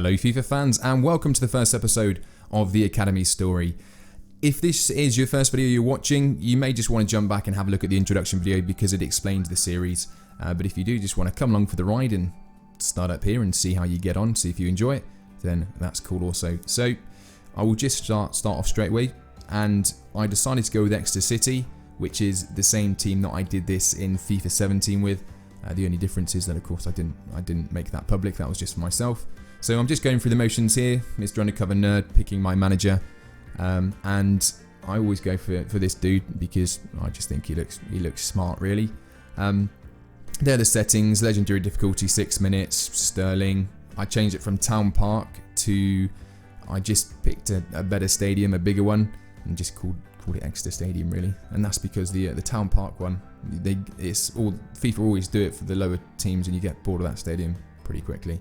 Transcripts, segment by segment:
Hello FIFA fans, and welcome to the first episode of the Academy story. If this is your first video you're watching, you may just want to jump back and have a look at the introduction video because it explains the series. But if you do just want to come along for the ride and start up here and see how you get on, see if you enjoy it, then that's cool also. So I will just start off straight away, and I decided to go with Exeter City, which is the same team that I did this in FIFA 17 with. The only difference is that, of course, I didn't make that public. That was just for myself. So I'm just going through the motions here, Mr. Undercover Nerd, picking my manager, and I always go for this dude because I just think he looks smart, really. They're the settings: legendary difficulty 6 minutes, Sterling. I changed it from Town Park to, I just picked a better stadium, a bigger one, and just called it Exeter Stadium, really. And that's because the Town Park one, FIFA always do it for the lower teams, and you get bored of that stadium pretty quickly.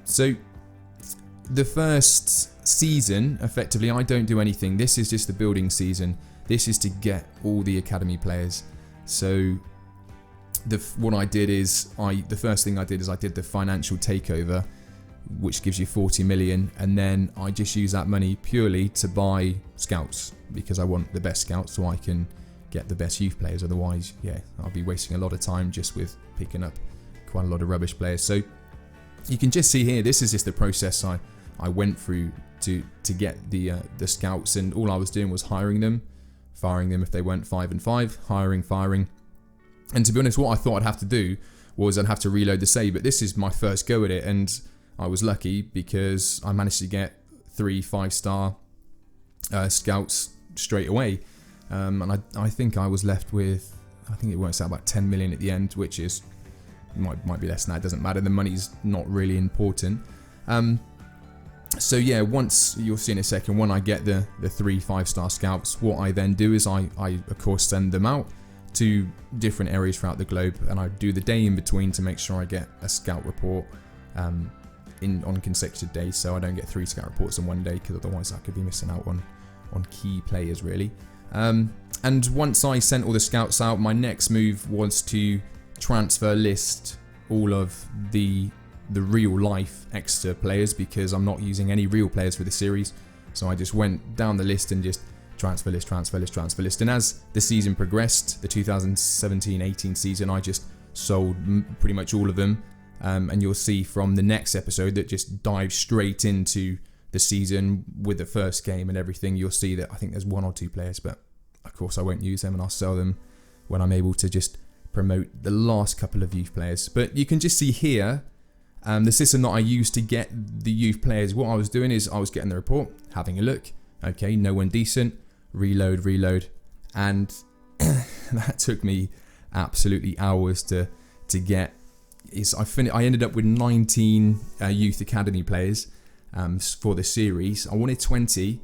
So the first season, effectively, I don't do anything. This is just the building season. This is to get all the academy players. So what I did is, the first thing I did is I did the financial takeover, which gives you 40 million, and then I just use that money purely to buy scouts because I want the best scouts so I can get the best youth players. Otherwise, yeah, I'll be wasting a lot of time just with picking up quite a lot of rubbish players. So you can just see here, this is just the process I went through to get the scouts, and all I was doing was hiring them, firing them if they weren't 5 and 5, firing. And to be honest, what I thought I'd have to do was I'd have to reload the save, but this is my first go at it, and I was lucky because I managed to get 3 5-star scouts straight away. And I think I was left with, I think it works out about 10 million at the end, which is might be less than that, it doesn't matter, the money's not really important. So yeah, once, you'll see in a second, when I get the 3 5-star scouts, what I then do is I of course send them out to different areas throughout the globe, and I do the day in between to make sure I get a scout report on consecutive days, so I don't get 3 scout reports in one day, because otherwise I could be missing out on key players, really. And once I sent all the scouts out, my next move was to transfer list all of the real life Exeter players, because I'm not using any real players for the series. So I just went down the list and just transfer list. And as the season progressed, the 2017-18 season, I just sold pretty much all of them. And you'll see from the next episode that just dives straight into the season with the first game and everything, you'll see that I think there's 1 or 2 players, but of course I won't use them, and I'll sell them when I'm able to just promote the last couple of youth players. But you can just see here the system that I used to get the youth players. What I was doing is I was getting the report, having a look, okay, no one decent, reload, and that took me absolutely hours to get. I ended up with 19 youth academy players for the series. I wanted 20,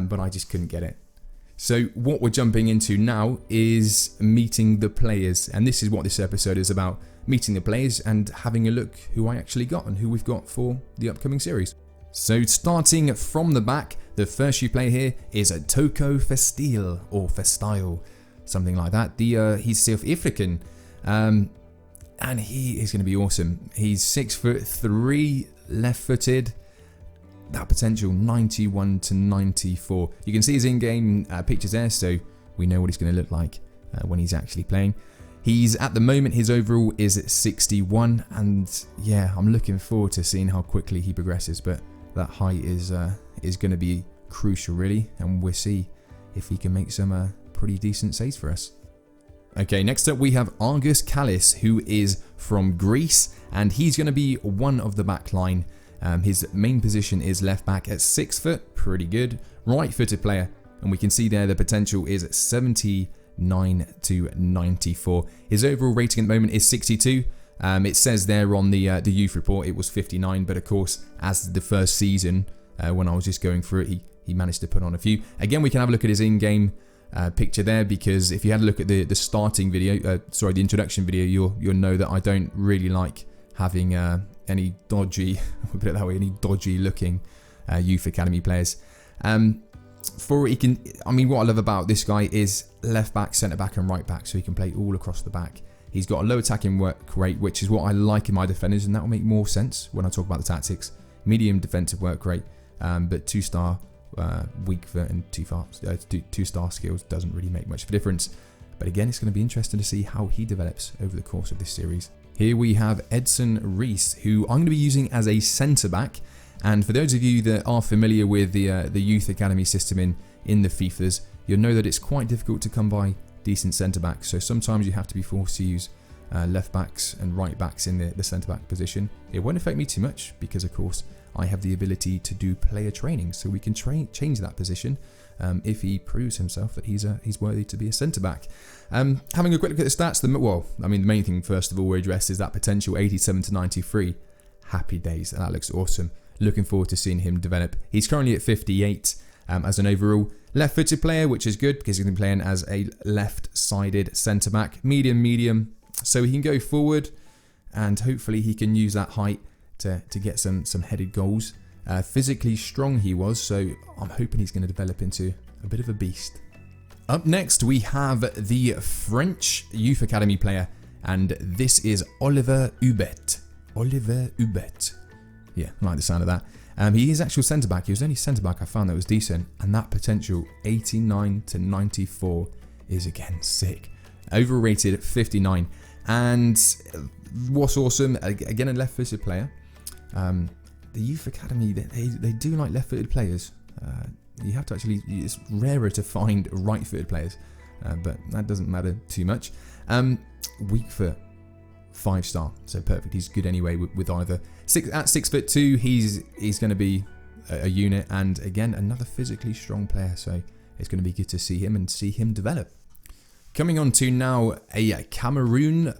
but I just couldn't get it. So what we're jumping into now is meeting the players, and this is what this episode is about: meeting the players and having a look who I actually got and who we've got for the upcoming series. So starting from the back, the first you play here is a Toko Festil, or Festile, something like that. He's South African, and he is going to be awesome. He's 6'3", left-footed. That potential 91 to 94. You can see his in-game pictures there, so we know what he's going to look like when he's actually playing. He's, at the moment, his overall is at 61, and yeah, I'm looking forward to seeing how quickly he progresses, but that height is going to be crucial, really, and we'll see if he can make some pretty decent saves for us. Okay, next up we have Argus Kallis, who is from Greece, and he's going to be one of the back line. His main position is left back at 6 foot, pretty good, right-footed player, and we can see there the potential is at 79 to 94. His overall rating at the moment is 62. It says there on the youth report it was 59, but of course, as the first season, when I was just going through it, he managed to put on a few. Again, we can have a look at his in-game picture there, because if you had a look at the starting video, the introduction video, you'll know that I don't really like having any dodgy, we'll put it that way, any dodgy looking youth academy players. What I love about this guy is left back, centre back and right back, so he can play all across the back. He's got a low attacking work rate, which is what I like in my defenders, and that will make more sense when I talk about the tactics. medium defensive work rate, but 2-star weak foot and 2-star skills doesn't really make much of a difference. But again, it's going to be interesting to see how he develops over the course of this series. Here we have Edson Reese, who I'm going to be using as a centre-back. And for those of you that are familiar with the youth academy system in the FIFAs, you'll know that it's quite difficult to come by decent centre-backs. So sometimes you have to be forced to use left-backs and right-backs in the centre-back position. It won't affect me too much because, of course, I have the ability to do player training. So we can change that position if he proves himself that he's worthy to be a centre-back. Having a quick look at the stats, the main thing, first of all, we addressed is that potential 87 to 93. Happy days. That looks awesome. Looking forward to seeing him develop. He's currently at 58 as an overall left-footed player, which is good because he's going to be playing as a left-sided centre-back, medium, so he can go forward and hopefully he can use that height to get some headed goals. Physically strong he was, so I'm hoping he's going to develop into a bit of a beast. Up next, we have the French Youth Academy player, and this is Olivier Hubert. Olivier Hubert. Yeah, I like the sound of that. He is actual centre-back. He was the only centre-back I found that was decent, and that potential 89 to 94 is again sick. Overrated at 59. And what's awesome, again a left-footed player. The Youth Academy, they do like left-footed players. You have to actually, it's rarer to find right-footed players, but that doesn't matter too much. Weak foot, 5-star, so perfect. He's good anyway with either. At 6'2", he's going to be a unit, and again another physically strong player. So it's going to be good to see him and see him develop. Coming on to now a Cameroon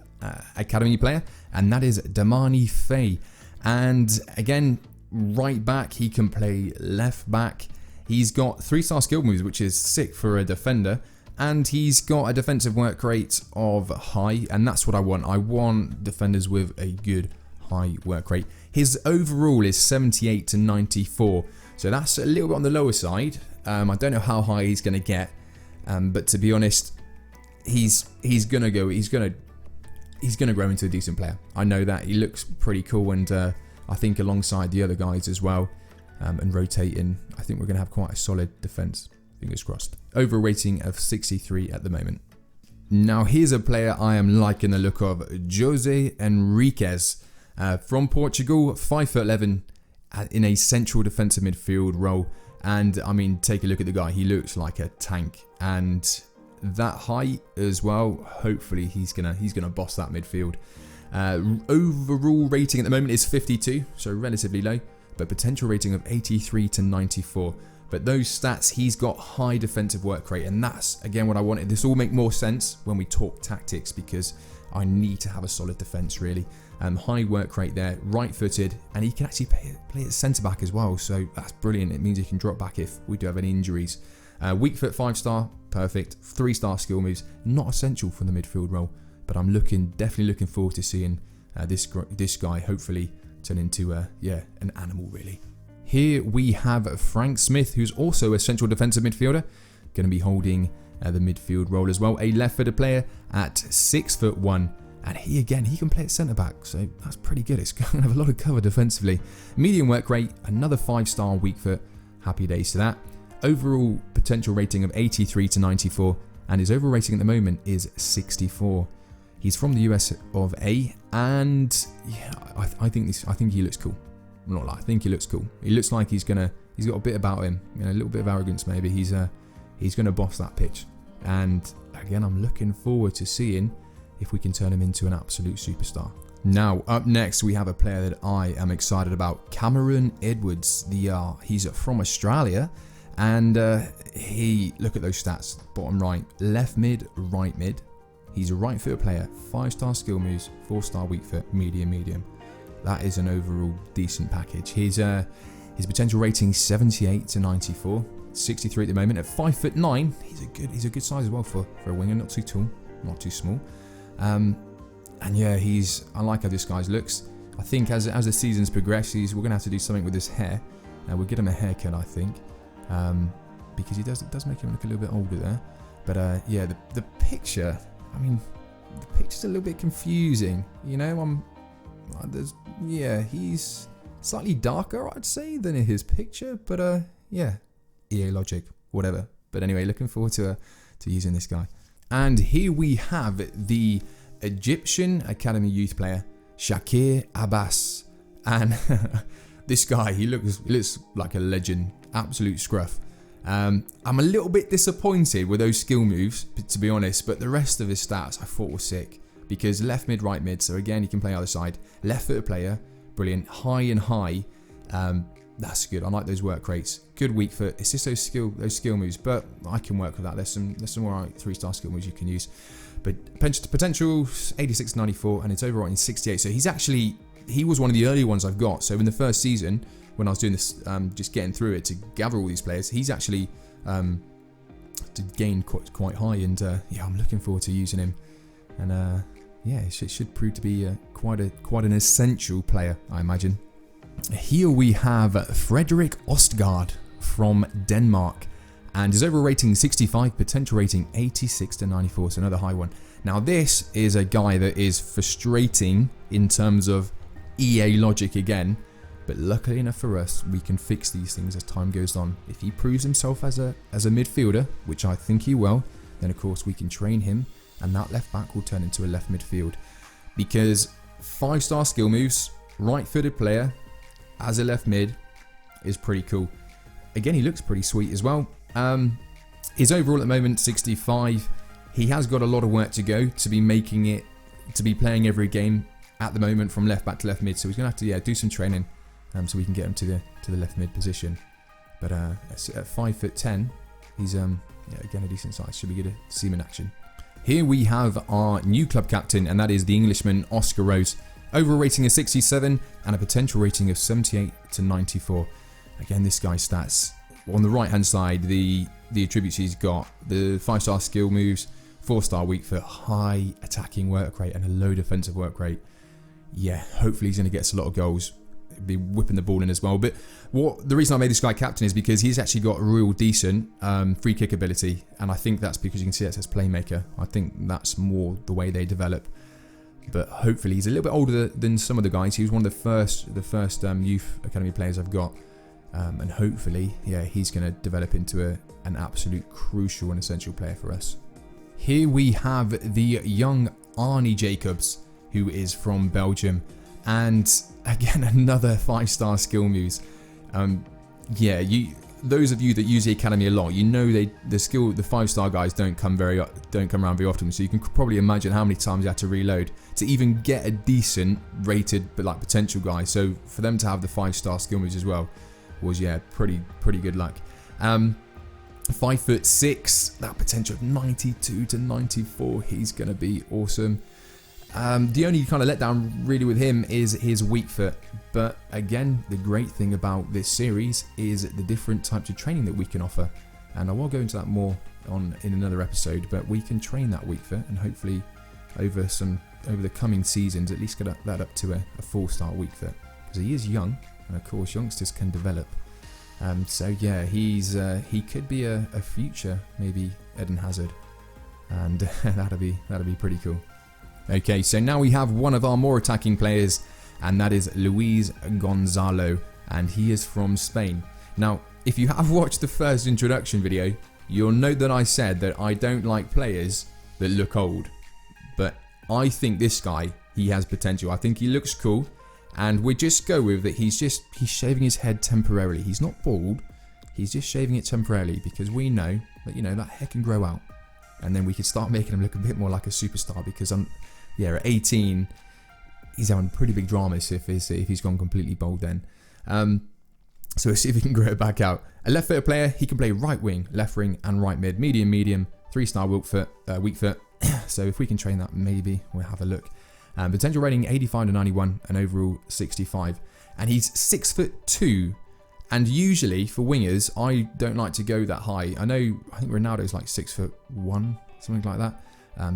academy player, and that is Domani Faye. And again, right back, he can play left back. He's got 3-star skill moves, which is sick for a defender. And he's got a defensive work rate of high, and that's what I want. I want defenders with a good high work rate. His overall is 78 to 94, so that's a little bit on the lower side. I don't know how high he's going to get, but to be honest, he's gonna grow into a decent player. I know that. He looks pretty cool, and I think alongside the other guys as well, and rotating, I think we're gonna have quite a solid defense. Fingers crossed. Over rating of 63 at the moment. Now here's a player I am liking the look of, Jose Enriquez, from Portugal, 5'11", in a central defensive midfield role. And I mean, take a look at the guy. He looks like a tank, and that height as well. Hopefully he's gonna boss that midfield. Overall rating at the moment is 52, so relatively low, but potential rating of 83 to 94. But those stats, he's got high defensive work rate, and that's again what I wanted. This all make more sense when we talk tactics, because I need to have a solid defense really. High work rate there, right-footed, and he can actually play at centre back as well. So that's brilliant. It means he can drop back if we do have any injuries. Weak foot, 5-star, perfect. 3-star skill moves, not essential for the midfield role, but I'm definitely looking forward to seeing this guy hopefully turn into an animal really. Here we have Frank Smith, who's also a central defensive midfielder, going to be holding the midfield role as well. A left-footed player at 6'1", and he can play at centre back, so that's pretty good. It's going to have a lot of cover defensively. Medium work rate, another 5-star weak foot. Happy days to that. Overall potential rating of 83 to 94, and his overall rating at the moment is 64. He's from the US of A, and yeah, I think he looks cool. I'm not lying, I think he looks cool. He looks like he's got a bit about him, a little bit of arrogance maybe. He's gonna boss that pitch, and again, I'm looking forward to seeing if we can turn him into an absolute superstar. Now, up next, we have a player that I am excited about, Cameron Edwards. He's from Australia, and look at those stats. Bottom right, left mid, right mid. He's a right-footed player, 5-star skill moves, 4-star weak foot, medium. That is an overall decent package. His potential rating 78 to 94, 63 at the moment. At 5'9", he's a good size as well for a winger. Not too tall, not too small. And yeah, I like how this guy looks. I think as the seasons progress, we're gonna have to do something with his hair. We'll get him a haircut, I think, because it does make him look a little bit older there. But yeah, the picture. I mean, the picture's a little bit confusing, Slightly darker, I'd say, than in his picture, but yeah, EA logic, whatever. But anyway, looking forward to using this guy. And here we have the Egyptian Academy youth player, Shakir Abbas. And this guy, he looks like a legend, absolute scruff. I'm a little bit disappointed with those skill moves, to be honest, but the rest of his stats I thought were sick. Because left mid, right mid, so again, he can play either side. Left footed player, brilliant. High and high, that's good. I like those work rates. Good weak foot. It's just those skill moves, but I can work with that. There's some alright 3-star skill moves you can use. But potential 86 to 94, and it's overall in 68. So he was one of the early ones I've got. So in the first season, when I was doing this, just getting through it to gather all these players, he's actually gained quite high, and yeah, I'm looking forward to using him. And yeah, it should prove to be quite an essential player, I imagine. Here we have Frederic Ostgaard from Denmark, and his overall rating 65, potential rating 86 to 94, so another high one. Now this is a guy that is frustrating in terms of EA logic again, but luckily enough for us, we can fix these things as time goes on. If he proves himself as a midfielder, which I think he will, then of course we can train him, and that left back will turn into a left midfield. Because 5-star skill moves, right-footed player as a left mid is pretty cool. Again, he looks pretty sweet as well. His overall at the moment 65. He has got a lot of work to go to be playing every game at the moment from left back to left mid. So he's gonna have to do some training, so we can get him to the left mid position. But at 5'10", he's again a decent size. Should be good to see him in action. Here we have our new club captain, and that is the Englishman Oscar Rose. Overall rating of 67 and a potential rating of 78 to 94. Again, this guy's stats. On the right hand side, the attributes he's got, the 5-star skill moves, 4-star weak foot, high attacking work rate and a low defensive work rate. Yeah, hopefully he's going to get us a lot of goals. Be whipping the ball in as well. But the reason I made this guy captain is because he's actually got a real decent free kick ability, and I think that's because you can see it says playmaker. I think that's more the way they develop. But hopefully he's a little bit older than some of the guys. He was one of the first youth academy players I've got, and hopefully, yeah, he's going to develop into an absolute crucial and essential player for us. Here we have the young Arnie Jacobs, who is from Belgium, and again another 5-star skill moves. Yeah, those of you that use the academy a lot, you know the 5-star guys don't come around very often. So you can probably imagine how many times you had to reload to even get a decent rated but like potential guy. So for them to have the 5-star skill moves as well was pretty good luck. 5'6", that potential of 92 to 94. He's gonna be awesome. The only kind of letdown really with him is his weak foot, but again, the great thing about this series is the different types of training that we can offer, and I will go into that more in another episode. But we can train that weak foot, and hopefully over the coming seasons at least get that up to a 4-star weak foot, because he is young, and of course youngsters can develop. So yeah, he could be a future maybe Eden Hazard, and that'd be pretty cool. Okay, so now we have one of our more attacking players, and that is Louise Gonzalo, and he is from Spain. Now, if you have watched the first introduction video, you'll note that I said that I don't like players that look old, but I think this guy, he has potential. I think he looks cool, and we just go with that he's shaving his head temporarily. He's not bald, he's just shaving it temporarily, because we know that, that hair can grow out, and then we can start making him look a bit more like a superstar, because at 18, he's having pretty big dramas if he's gone completely bald then. So we'll see if he can grow it back out. A left-footed player, he can play right wing, left wing, and right mid, medium, 3-star weak foot. So if we can train that, maybe we'll have a look. Potential rating 85 to 91, and overall 65. And he's 6'2", and usually for wingers, I don't like to go that high. I think Ronaldo's like 6'1", something like that.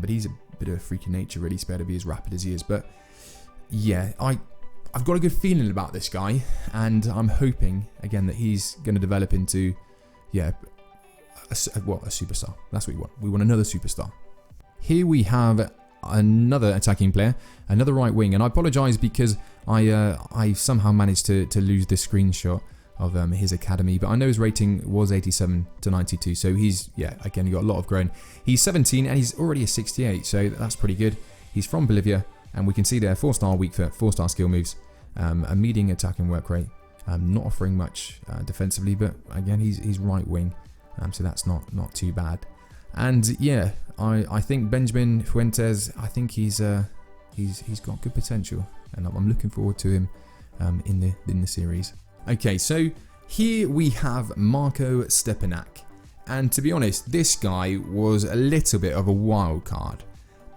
But he's a bit of a freak of nature, really. He's better to be as rapid as he is. But yeah, I've got a good feeling about this guy, and I'm hoping again that he's going to develop into a superstar. That's what we want. We want another superstar. Here we have another attacking player, another right wing. And I apologise because I somehow managed to lose the screenshot of his academy, but I know his rating was 87 to 92, so he's, yeah, again, he got a lot of growing. He's 17 and he's already a 68, so that's pretty good. He's from Bolivia, and we can see there 4-star weak foot, 4-star skill moves, a medium attacking work rate, not offering much defensively, but again, he's right wing, so that's not too bad. And yeah, I think Benjamin Fuentes, I think he's got good potential, and I'm looking forward to him in the series. Okay, so here we have Marco Stepanak, and to be honest, this guy was a little bit of a wild card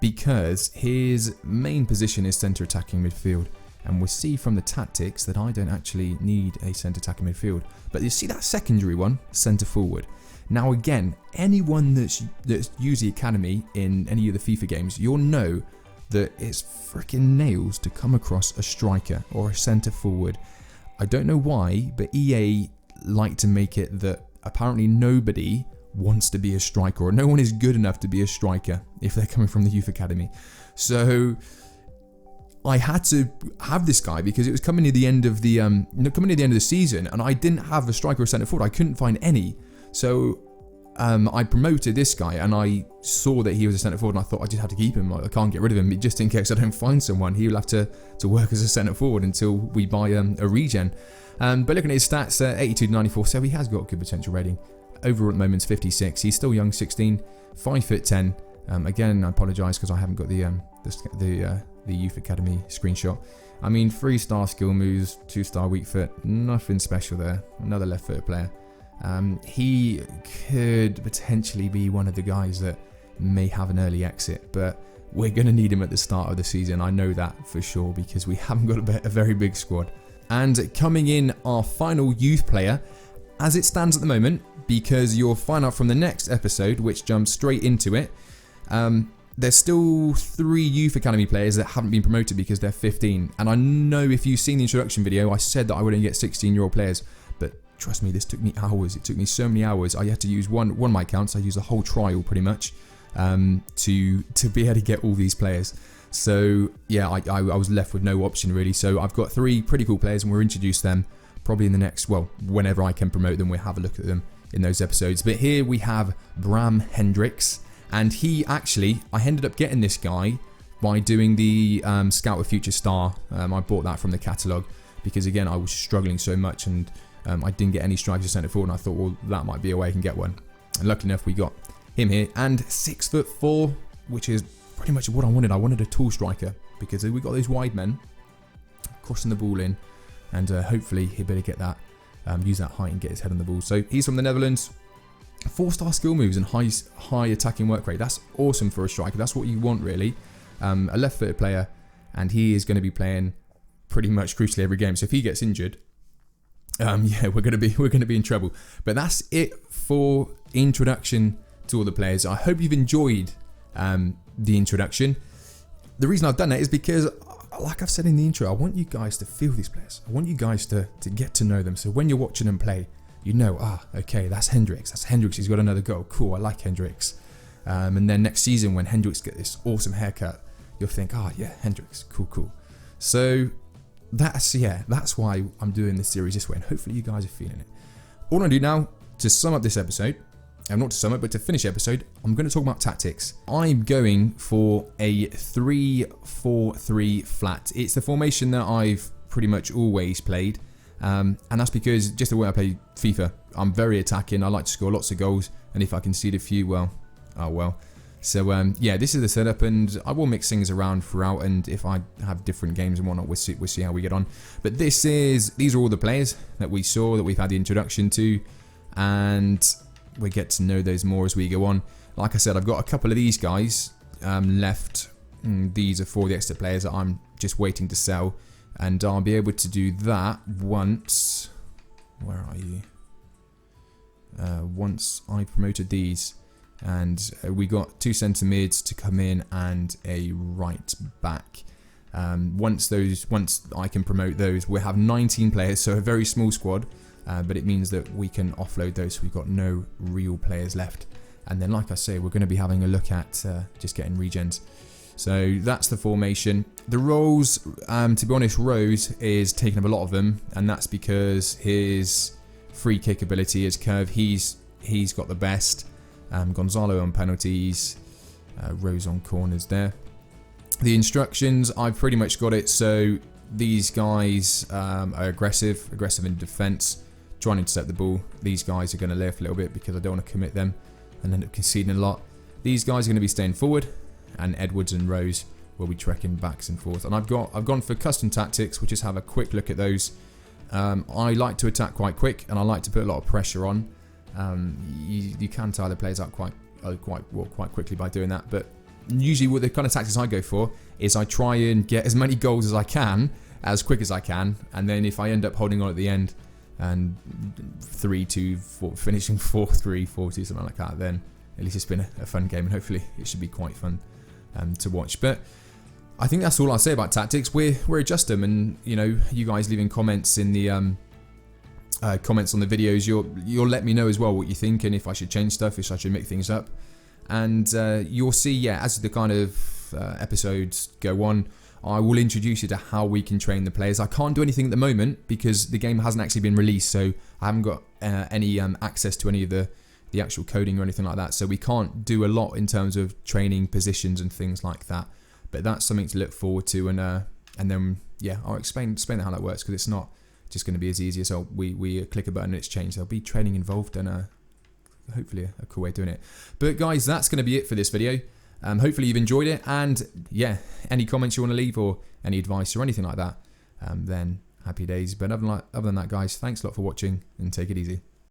because his main position is centre attacking midfield, and we'll see from the tactics that I don't actually need a centre attacking midfield, but you see that secondary one, centre forward. Now again, anyone that's used the academy in any of the FIFA games, you'll know that it's freaking nails to come across a striker or a centre forward. I don't know why, but EA like to make it that apparently nobody wants to be a striker, or no one is good enough to be a striker if they're coming from the youth academy. So I had to have this guy because it was coming near the end of the season, and I didn't have a striker or centre forward. I couldn't find any, so I promoted this guy, and I saw that he was a centre forward, and I thought I just have to keep him. I can't get rid of him just in case I don't find someone. He'll have to work as a centre forward until we buy a regen. But looking at his stats, 82 to 94, so he has got good potential rating. Overall at the moment, 56. He's still young, 16, 5'10". Again, I apologise because I haven't got the youth academy screenshot. I mean, 3-star skill moves, 2-star weak foot, nothing special there. Another left-footed player. He could potentially be one of the guys that may have an early exit, but we're going to need him at the start of the season. I know that for sure because we haven't got a very big squad. And coming in, our final youth player, as it stands at the moment, because you'll find out from the next episode, which jumps straight into it, there's still 3 youth academy players that haven't been promoted because they're 15. And I know if you've seen the introduction video, I said that I wouldn't get 16-year-old players, but trust me, this took me hours. It took me so many hours. I had to use one of my accounts. I used a whole trial pretty much to be able to get all these players. So yeah, I was left with no option really. So I've got 3 pretty cool players, and we'll introduce them probably in the next, well, whenever I can promote them, we'll have a look at them in those episodes. But here we have Bram Hendricks, and he actually, I ended up getting this guy by doing the Scout a Future Star. I bought that from the catalogue because again, I was struggling so much, and I didn't get any strikers to centre forward, and I thought, well, that might be a way I can get one. And luckily enough, we got him here. And 6'4", which is pretty much what I wanted. I wanted a tall striker because we got those wide men crossing the ball in, and hopefully he'll better get that, use that height and get his head on the ball. So he's from the Netherlands. 4-star skill moves and high attacking work rate. That's awesome for a striker. That's what you want really. A left-footed player, and he is going to be playing pretty much crucially every game. So if he gets injured, yeah, we're going to be in trouble. But that's it for introduction to all the players. I hope you've enjoyed the introduction. The reason I've done that is because, like I've said in the intro, I want you guys to feel these players. I want you guys to get to know them. So when you're watching them play, you know, okay, that's Hendricks. That's Hendricks. He's got another goal. Cool, I like Hendricks. And then next season when Hendricks get this awesome haircut, you'll think, yeah, Hendricks, cool. So that's why I'm doing this series this way, and hopefully you guys are feeling it. All I do now, to sum up this episode, and not to sum up, but to finish the episode, I'm going to talk about tactics. I'm going for a 3-4-3 flat. It's the formation that I've pretty much always played, and that's because just the way I play FIFA, I'm very attacking. I like to score lots of goals, and if I concede a few, well, oh well. So yeah, this is the setup, and I will mix things around throughout, and if I have different games and whatnot, we'll see how we get on. But these are all the players that we saw, that we've had the introduction to, and we get to know those more as we go on. Like I said, I've got a couple of these guys left. These are for the extra players that I'm just waiting to sell, and I'll be able to do that once. Where are you? Once I promoted these. And we got 2 centre mids to come in and a right back. Once I can promote those, we'll have 19 players, so a very small squad, but it means that we can offload those, so we've got no real players left. And then, like I say, we're going to be having a look at just getting regens. So that's the formation. The roles, to be honest, Rose is taking up a lot of them, and that's because his free kick ability, his curve, he's got the best. Gonzalo on penalties, Rose on corners there. The instructions, I've pretty much got it. So these guys are aggressive in defence, trying to intercept the ball. These guys are going to lay off a little bit because I don't want to commit them and end up conceding a lot. These guys are going to be staying forward, and Edwards and Rose will be trekking backs and forth. And I've gone for custom tactics. We'll just have a quick look at those. I like to attack quite quick, and I like to put a lot of pressure on. You can tire the players out quite quickly by doing that. But usually, what the kind of tactics I go for is I try and get as many goals as I can, as quick as I can, and then if I end up holding on at the end and 3-2, finishing 4-3, 4-2, something like that, then at least it's been a fun game, and hopefully it should be quite fun to watch. But I think that's all I'll say about tactics. We're adjust them, and you guys leaving comments in the comments on the videos, you'll let me know as well what you think, and if I should change stuff, if I should make things up. And you'll see, as the kind of episodes go on, I will introduce you to how we can train the players. I can't do anything at the moment because the game hasn't actually been released, so I haven't got any access to any of the actual coding or anything like that. So we can't do a lot in terms of training positions and things like that. But that's something to look forward to, and then I'll explain how that works, because it's not just going to be as easy as we click a button and it's changed. There'll be training involved, and hopefully a cool way of doing it. But guys, that's going to be it for this video. Hopefully you've enjoyed it, and any comments you want to leave or any advice or anything like that, then happy days. But other than that, guys, thanks a lot for watching, and take it easy.